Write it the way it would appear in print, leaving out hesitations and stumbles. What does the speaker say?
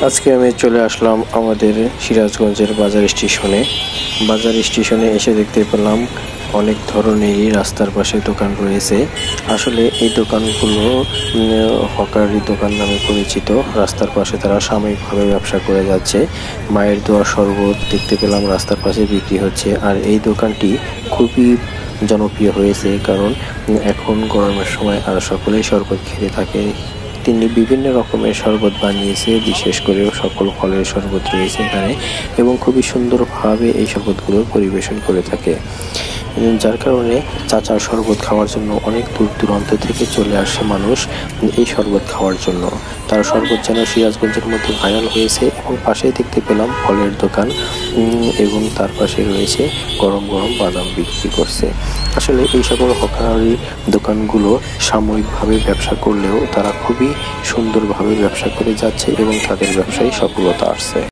আজকে আমি চলে আসলাম আমাদের সিরাজগঞ্জের বাজার স্টেশনে এসে দেখতে পেলাম অনেক ধরনেরই রাস্তার পাশে দোকান রয়েছে। আসলে এই দোকানগুলো হকারি দোকান নামে পরিচিত। রাস্তার পাশে তারা সাময়িকভাবে ব্যবসা করে যাচ্ছে। মায়ের দোয়া শরবত দেখতে পেলাম রাস্তার পাশে বিক্রি হচ্ছে। আর এই দোকানটি খুবই জনপ্রিয় হয়েছে, কারণ এখন গরমের সময় আর সকলেই শরবত খেতে থাকে। তিনি বিভিন্ন রকমের শরবত বানিয়েছে, বিশেষ করে সকল ফলের শরবত রয়েছে এখানে, এবং খুবই সুন্দরভাবে এই শরবতগুলো পরিবেশন করে থাকে, যার কারণে চাচার শরবত খাওয়ার জন্য অনেক দূর দূরান্ত থেকে চলে আসে মানুষ এই শরবত খাওয়ার জন্য। তার শরবত যেন সিরাজগঞ্জের মধ্যে ভাইরাল হয়েছে। এবং পাশেই দেখতে পেলাম ফলের দোকান, এবং তার পাশে রয়েছে গরম গরম বাদাম বিক্রি করছে। আসলে এই সকল হকারি দোকানগুলো সাময়িকভাবে ব্যবসা করলেও তারা খুবই সুন্দরভাবে ব্যবসা করে যাচ্ছে এবং তাদের ব্যবসায় সফলতা আসছে।